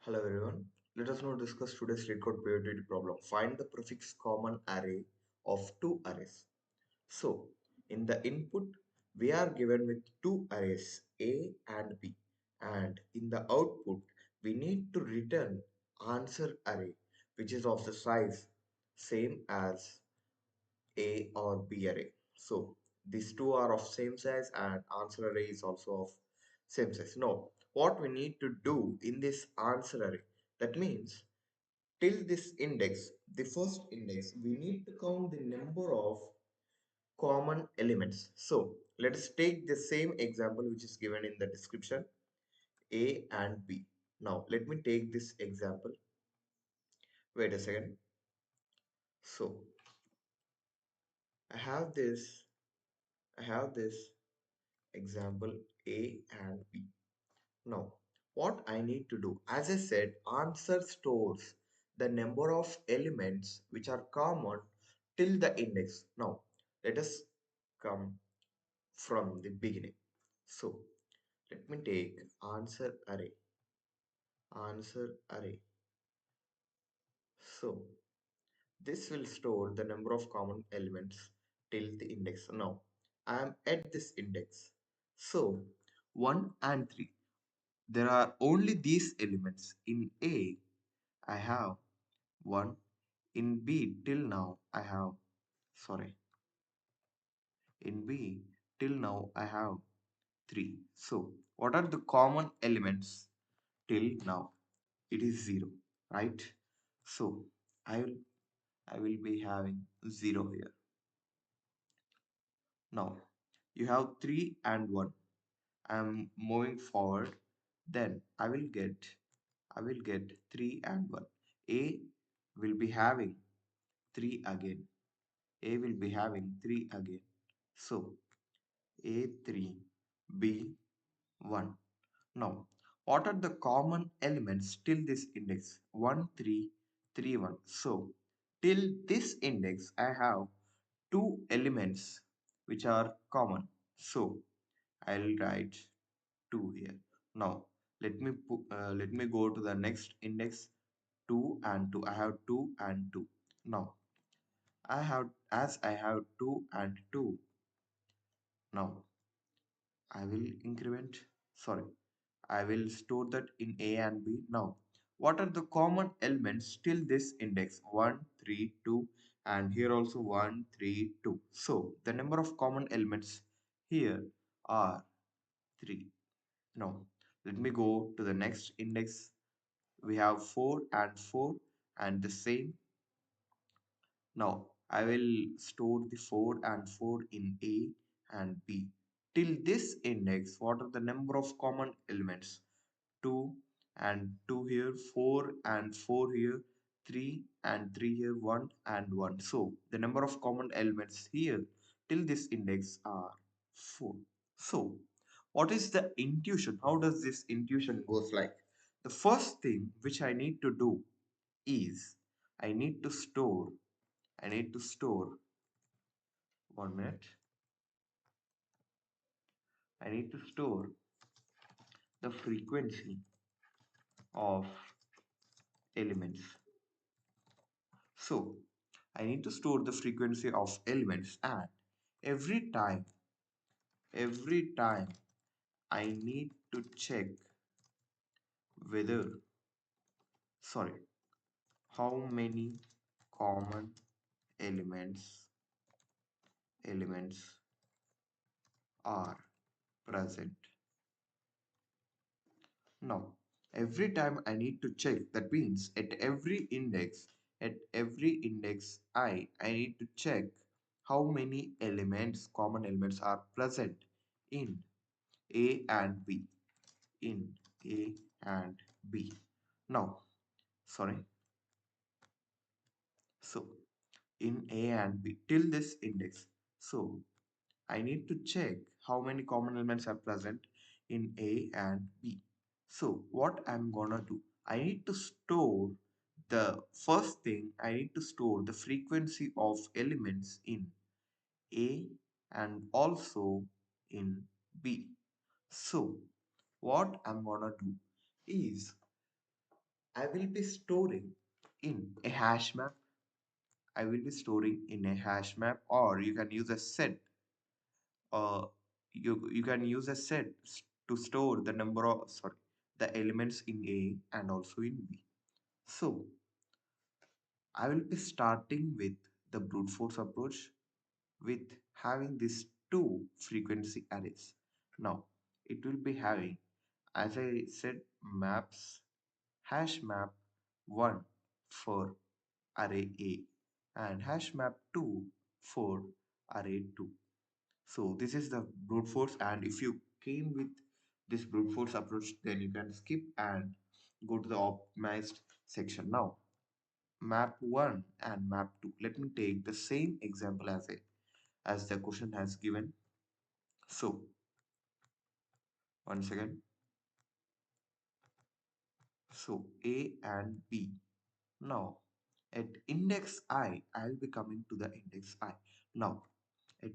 Hello everyone. Let us now discuss today's LeetCode POTD problem. Find the prefix common array of two arrays. So, in the input, we are given with two arrays A and B, and in the output, we need to return answer array, which is of the size same as A or B array. So these two are of same size and answer array is also of same size. Now, what we need to do in this answer array, that means till this index, the first index, we need to count the number of common elements. So let us take the same example which is given in the description, A and B. Now let me take this example. Wait a second. So I have this, I have this example A and B. Now, what I need to do, as I said, answer stores the number of elements which are common till the index. Now, let us come from the beginning. So, let me take answer array. So, this will store the number of common elements till the index. Now, I am at this index. So, 1 and 3. There are only these elements. In A, I have 1. In B, till now, I have, sorry, in B, till now, I have 3. So, what are the common elements till now? It is 0, right? So, I will, I will be having 0 here. Now, you have 3 and 1. I am moving forward. Then I will get 3 and 1. A will be having 3 again. A will be having 3 again. So A3, B1. Now, what are the common elements till this index? 1, 3, 3, 1. So till this index, I have two elements which are common. So I'll write 2 here. Now let me go to the next index, 2 and 2. I have 2 and 2. Now I have 2 and 2. Now I will increment, sorry, I will store that in A and B. Now what are the common elements till this index? 1, 3, 2, and here also 1, 3, 2. So the number of common elements here are 3. Now let me go to the next index. We have 4 and 4 and the same. Now I will store the 4 and 4 in A and B. Till this index, what are the number of common elements? 2 and 2 here, 4 and 4 here, 3 and 3 here, 1 and 1. So the number of common elements here till this index are 4. So what is the intuition? How does this intuition goes like? The first thing which I need to do is I need to store, I need to store, 1 minute, I need to store the frequency of elements. So I need to store the frequency of elements, and every time, every time I need to check whether, sorry, how many common elements are present. Now, every time I need to check, that means at every index I need to check how many elements, common elements are present in A and B. In A and B. Now, sorry. So, in A and B till this index. So, I need to check how many common elements are present in A and B. So what I'm gonna do, I need to store the first thing, I need to store the frequency of elements in A and also in B. So what I'm gonna do is I will be storing in a hash map. I will be storing in a hash map, or you can use a set. Uh, you can use a to store the number of the elements in A and also in B. So I will be starting with the brute force approach with having these two frequency arrays. Now it will be having, as I said, maps hash map 1 for array A and hash map 2 for array 2. So this is the brute force, and if you came with this brute force approach, then you can skip and go to the optimized section. Now map 1 and map 2. Let me take the same example as the question has given. So once again, so A and B. Now at index I, I'll be coming to the index I. Now at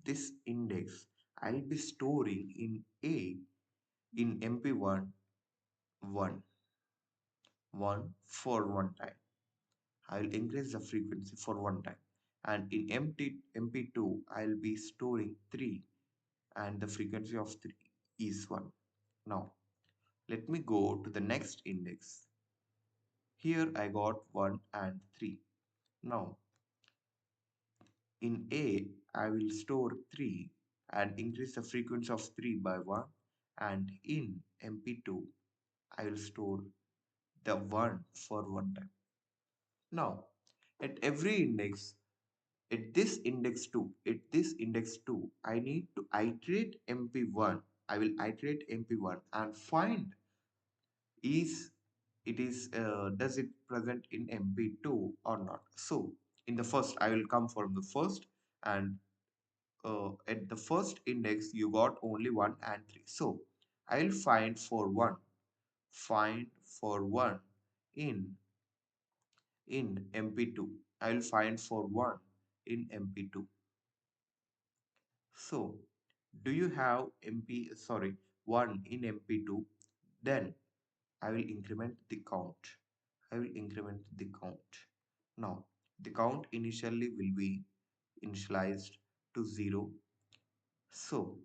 this index, I'll be storing in A in MP1 1 for one time. I will increase the frequency for one time. And in MP2, I'll be storing 3 and the frequency of 3 is 1. Now, let me go to the next index. Here I got 1 and 3. Now, in A, I will store 3 and increase the frequency of 3 by 1. And in MP2, I will store the 1 for one time. Now, at every index, at this index 2, I need to iterate MP1. I will iterate MP1 and find is it is does it present in MP2 or not. So in the first, I will come from the first, and at the first index you got only 1 and 3. So I will find for 1 in MP2. I will find for 1 in MP2. So, do you have 1 in MP2? Then I will increment the count. I will increment the count. Now, the count initially will be initialized to 0. So,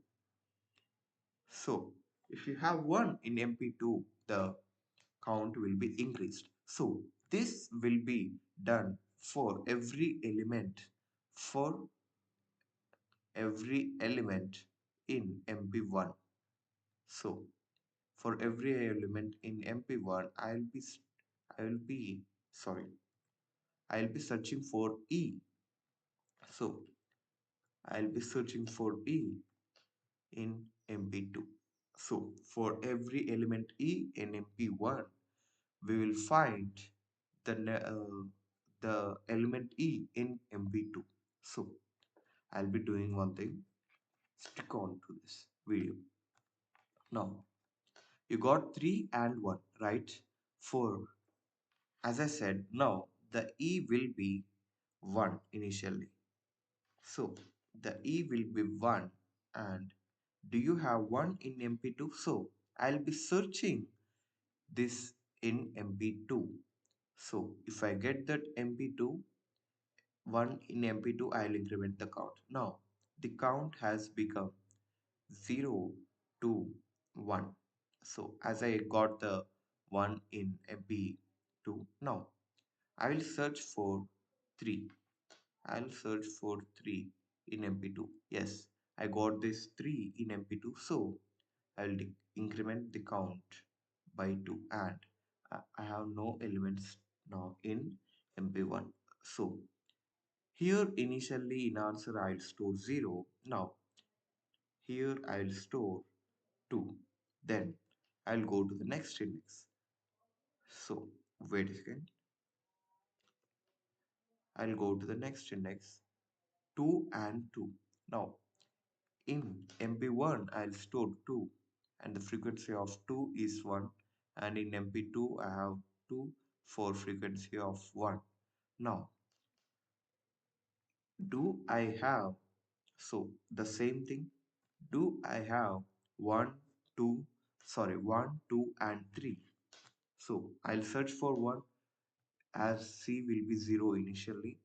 if you have 1 in MP2, the count will be increased. So, this will be done for every element in MP1. So for every element in MP1, I will be sorry, I'll be searching for E. So I'll be searching for E in MP2. So for every element E in MP1, we will find the element E in MP2. So I'll be doing one thing. Stick on to this video. Now you got 3 and 1, right? For, as I said, now the E will be 1 initially. So the E will be 1, and do you have 1 in MP2? So I'll be searching this in MP2. So if I get that MP2, 1 in MP2, I'll increment the count. Now the count has become 0 to 1. So as I got the 1 in MP2, now I will search for 3. I'll search for 3 in MP2. Yes, I got this 3 in MP2. So I'll increment the count by 2, and I have no elements now in MP1. So here initially in answer I'll store 0. Now here I'll store 2. Then I'll go to the next index. So wait a second. I'll go to the next index, 2 and 2. Now in MP1 I'll store 2 and the frequency of 2 is 1, and in MP2 I have 2 for frequency of 1. Now do I have, so the same thing, do I have 1 2 1 2 and 3? So I'll search for 1 as C will be 0 initially.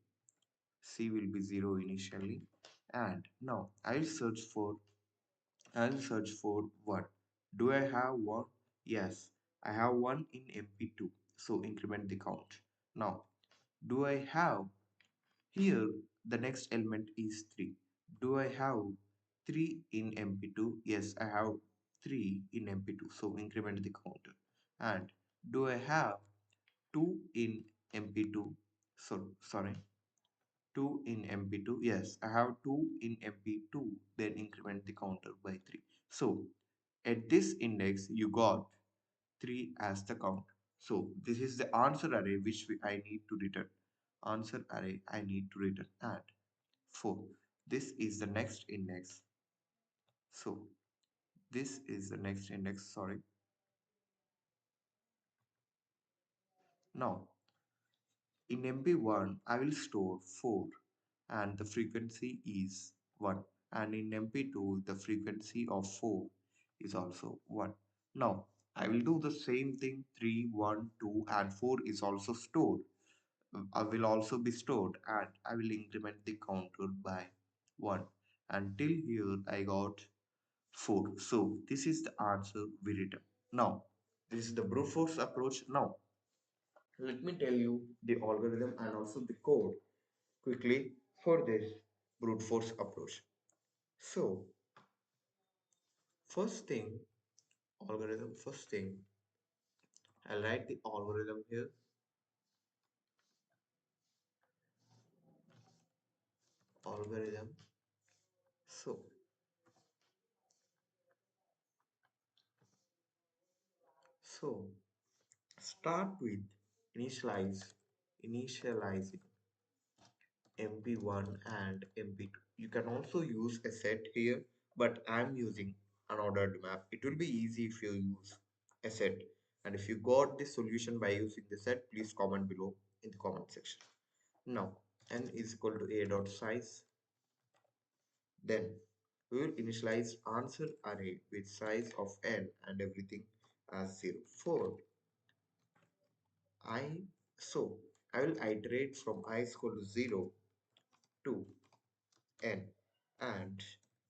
C will be 0 initially. And now I'll search for 1. Do I have 1? Yes, I have 1 in MP2. So increment the count. Now, do I have here the next element is 3. Do I have 3 in MP2? Yes, I have 3 in MP2. So increment the counter. And do I have 2 in MP2? So sorry, 2 in MP2. Yes, I have 2 in MP2. Then increment the counter by 3. So at this index, you got 3 as the count. So this is the answer array which I need to return. Answer array I need to return. And 4. This is the next index. So this is the next index. Sorry. Now in MP1, I will store 4 and the frequency is 1. And in MP2, the frequency of 4 is also 1. Now, I will do the same thing 3, 1, 2 and 4 is also stored. Will also be stored and I will increment the counter by 1. Until here I got 4. So this is the answer we return. Now, this is the brute force approach. Now, let me tell you the algorithm and also the code quickly for this brute force approach. So, first thing, I'll write the algorithm here. Algorithm. So, so start with initializing MP1 and MP2. You can also use a set here, but I'm using an ordered map. It will be easy if you use a set. And if you got the solution by using the set, please comment below in the comment section. Now, n is equal to a dot size. Then we will initialize answer array with size of n and everything as 0. For I, so I will iterate from I is equal to 0 to n and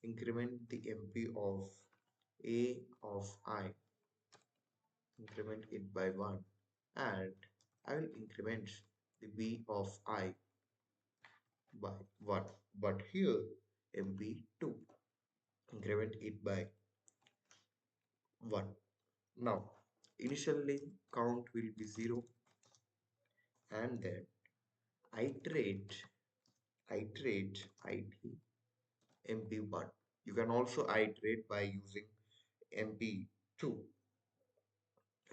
increment the MP of a of I, increment it by 1, and I will increment the b of I by 1. But here MP2, increment it by 1. Now, initially count will be 0 and then iterate, iterate id mp1. You can also iterate by using mp2,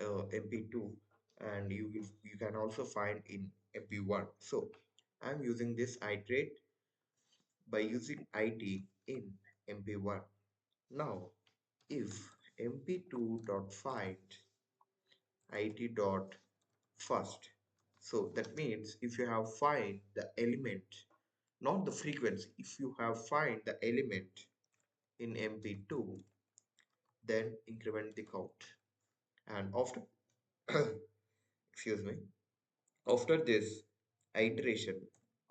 mp2, and you can also find in mp1. So I'm using this iterate by using id in mp1. Now, if mp2 dot find id dot first. So that means if you have find the element, not the frequency, if you have find the element in MP2, then increment the count. And after, excuse me, after this iteration,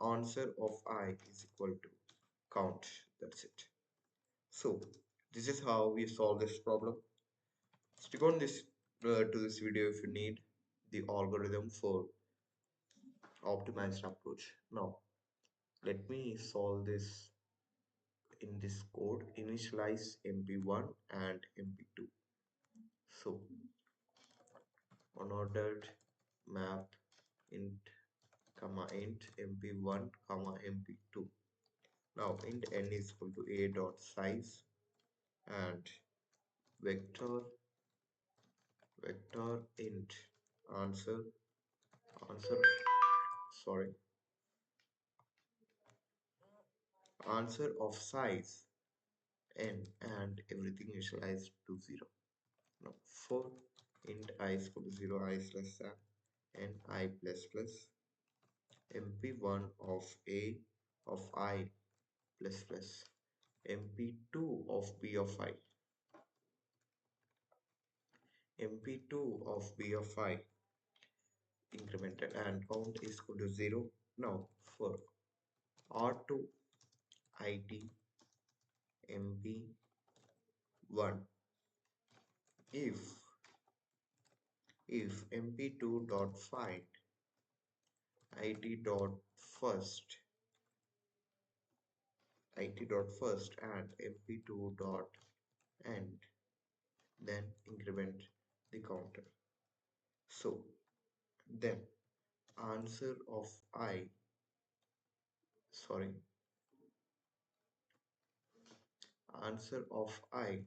answer of I is equal to count. That's it. So this is how we solve this problem. Stick on this to this video if you need the algorithm for optimized approach. Now let me solve this in this code. Initialize mp1 and mp2. So unordered map int comma int mp1 comma mp2. Now int n is equal to a dot size and vector int answer answer sorry answer of size n and everything initialized to 0. Now for int I is equal to 0, I is less than n I plus plus mp1 of a of I plus plus mp2 of b of I, mp2 of b of I incremented and count is equal to 0. Now for R2 IT mp1, if mp2 dot find it dot first and mp2 dot end, then increment the counter. So then answer of I, sorry, answer of I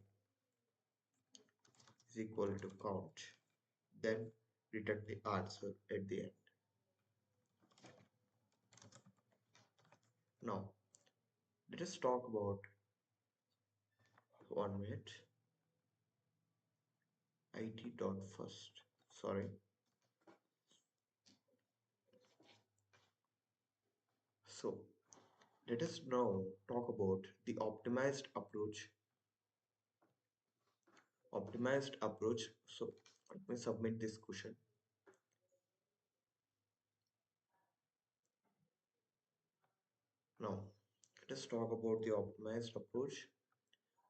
is equal to count. Then return the answer at the end. Now let us talk about 1 minute it dot first. Sorry. So let us now talk about the optimized approach. Optimized approach. So let me submit this question. Now let us talk about the optimized approach.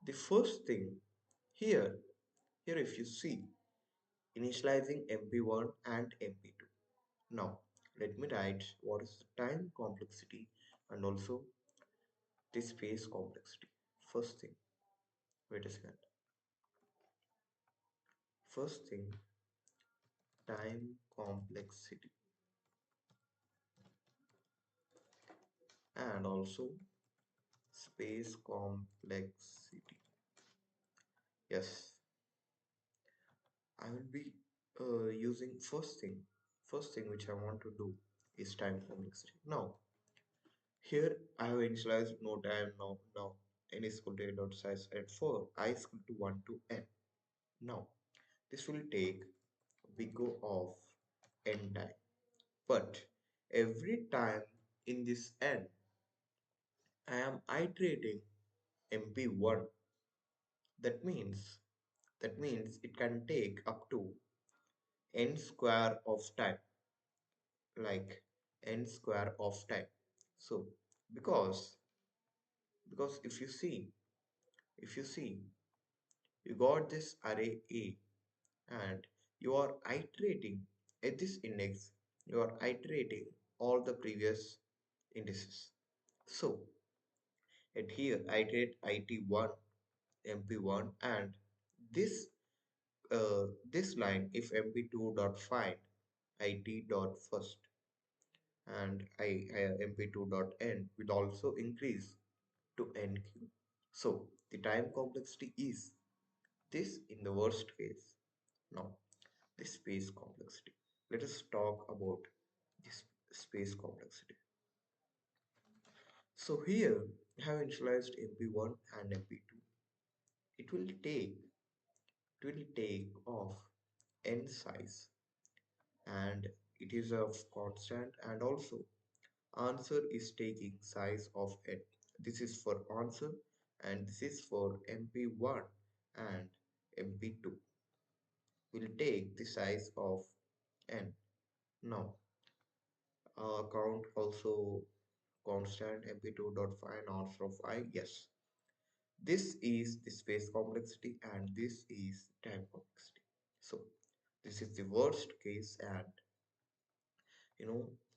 The first thing here, if you see, initializing mp1 and mp2. Now let me write what is the time complexity and also the space complexity. First thing, wait a second. First thing, time complexity and also space complexity. Yes, I will be using first thing which I want to do is time complexity. Now here I have initialized no time now n is equal to a dot size and for I is equal to 1 to n. Now this will take big O of n time, but every time in this n I am iterating mp1. That means it can take up to n square of time, like n square of time. So because if you see you got this array A and you are iterating at this index, you are iterating all the previous indices. So at here iterate it1 mp1 and this this line if mp2 dot find it dot first and mp2 dot end will also increase to nq. So the time complexity is this in the worst case. Now the space complexity. Let us talk about this space complexity. So here I have initialized mp1 and mp2. It will take of n size and it is of constant and also answer is taking size of n. This is for answer and this is for mp1 and mp2 will take the size of n. Now count also constant mp2 dot find answer of I. Yes, this is the space complexity and this is time complexity. So this is the worst case and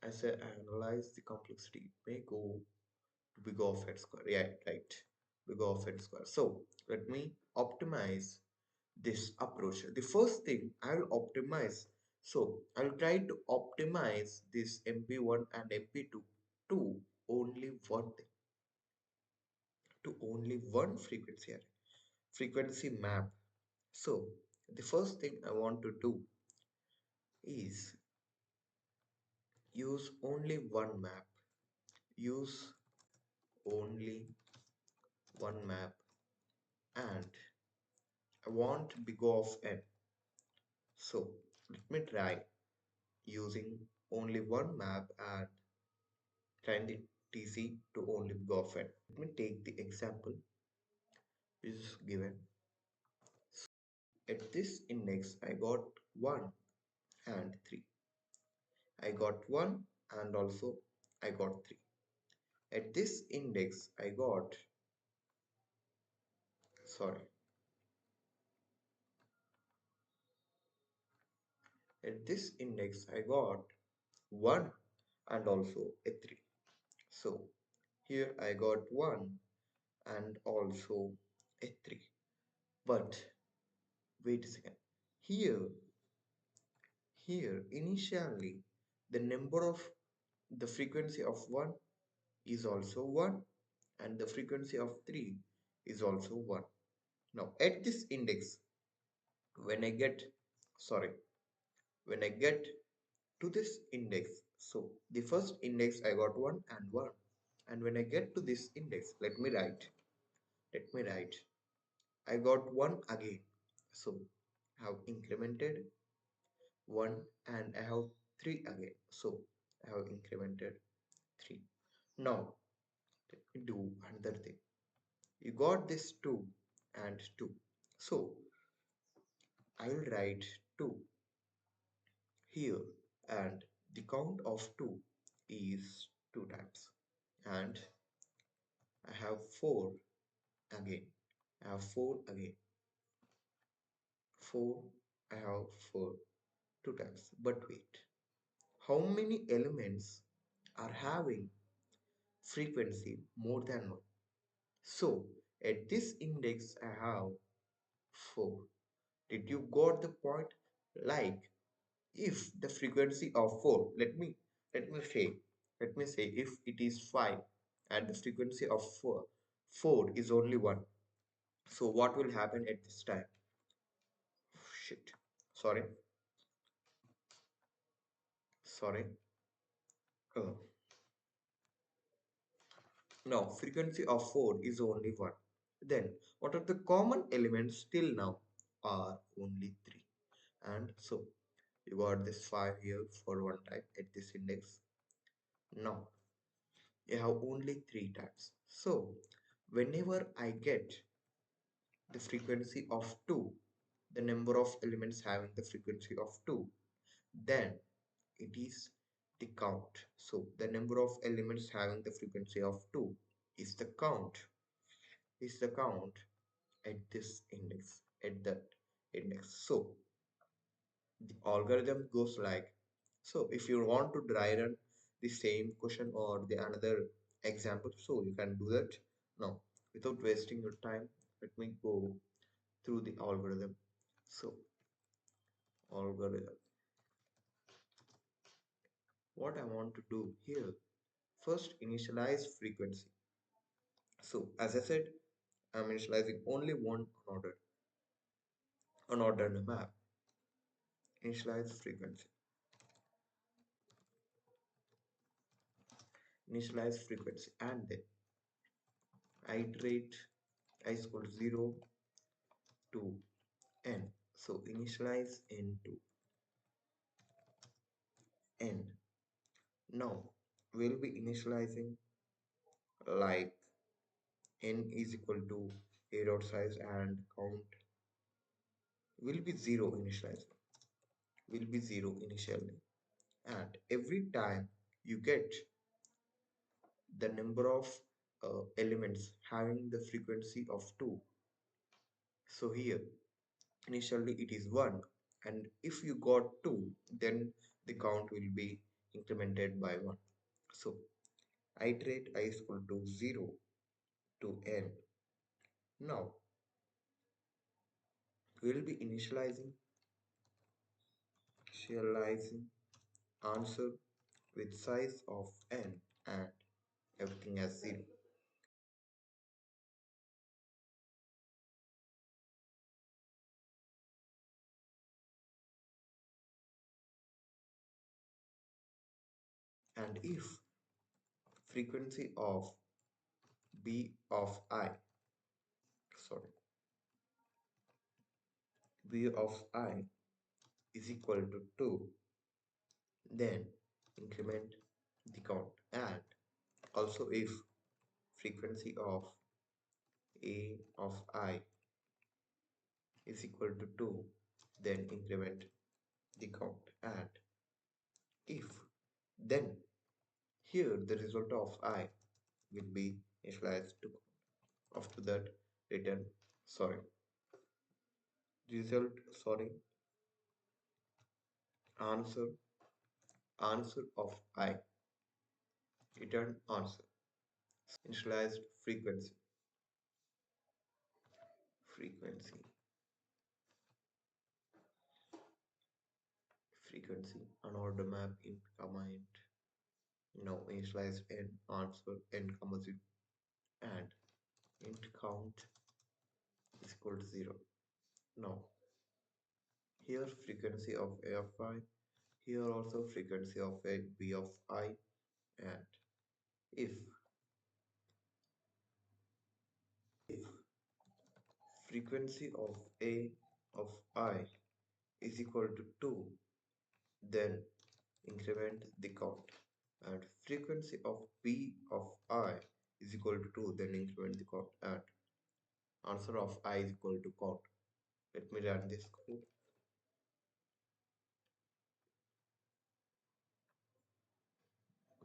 as I analyze the complexity it may go to big of n square. Yeah, right, big of n square. So let me optimize this approach. The first thing I will optimize, so I'll try to optimize this mp1 and mp2 to only one thing, to only one frequency array, frequency map. So the first thing I want to do is use only one map, use only one map, and I want big of n. So let me try using only one map and trying the TC to only big of n. Let me take the example which is given. At this index, I got 1 and 3. I got 1 and also I got 3. At this index, I got, sorry, at this index, I got 1 and also a 3. So here I got 1 and also a 3. But wait a second. Here initially the number of the frequency of 1 is also 1 and the frequency of 3 is also 1. Now at this index, when I get, sorry, when I get to this index, so the first index I got 1 and 1, and when I get to this index, let me write I got 1 again. So I have incremented 1 and I have 3 again. So I have incremented 3. Now let me do another thing. You got this 2 and 2. So I will write 2 here, and the count of 2 is 2 times. And I have 4 again. I have 4 again. 4, I have 4 2 times. But wait, how many elements are having frequency more than 1? So at this index I have 4. Did you got the point? Like, if the frequency of 4, let me say if it is 5 and the frequency of 4 is only 1, so what will happen at this time? Shit, sorry, sorry. uh, Now frequency of 4 is only 1. Then what are the common elements till now? Are only 3. And so you got this 5 here for one time at this index. Now you have only 3 times. So whenever I get the frequency of 2, the number of elements having the frequency of 2, then it is the count. So the number of elements having the frequency of 2 is the count, at this index, at that index. So the algorithm goes like, so if you want to dry run the same question or the another example, so you can do that. Now without wasting your time, let me go through the algorithm. So algorithm, what I want to do here, first initialize frequency. So as I said, I'm initializing only one unordered map. Initialize frequency, and then iterate I is equal to 0 to n. So initialize n to n. Now we'll be initializing like n is equal to a dot size and count will be 0 initializing, will be 0 initially, and every time you get the number of elements having the frequency of 2, so here initially it is 1, and if you got 2, then the count will be incremented by 1. So iterate I is equal to 0 to n. Now we will be initializing answer with size of n and everything as 0. And if frequency of b of I, sorry, b of I is equal to 2, then increment the count. And also if frequency of a of I is equal to 2, then increment the count. And if, then here the result of I will be initialized to count. After that, return sorry result sorry answer answer of I, return answer. Initialized frequency frequency unorder map int comma int. Now initialized n answer n comma 0 and int count is equal to 0. Now here frequency of a of I, here also frequency of a b of I. And if frequency of a of I is equal to 2, then increment the count. And frequency of b of I is equal to 2, then increment the count. And answer of I is equal to count. Let me run this code.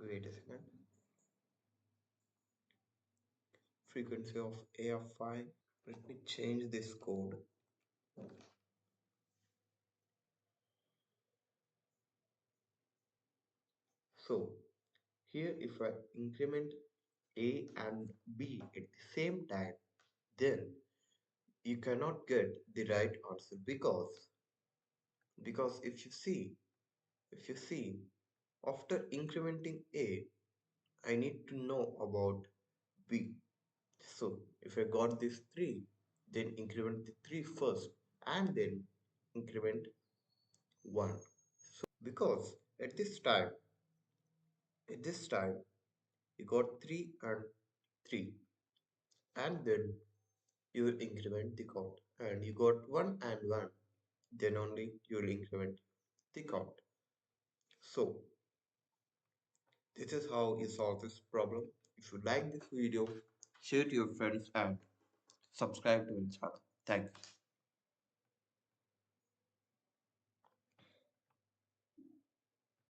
Wait a second. Frequency of a of I. Let me change this code. So here if I increment a and b at the same time, then you cannot get the right answer because if you see after incrementing a, I need to know about b. So if I got this 3, then increment the 3 first and then increment 1. So because at this time you got 3 and 3, and then you will increment the count, and you got 1 and 1, then only you will increment the count. So this is how you solve this problem. If you like this video, share to your friends and subscribe to our channel. Thank you.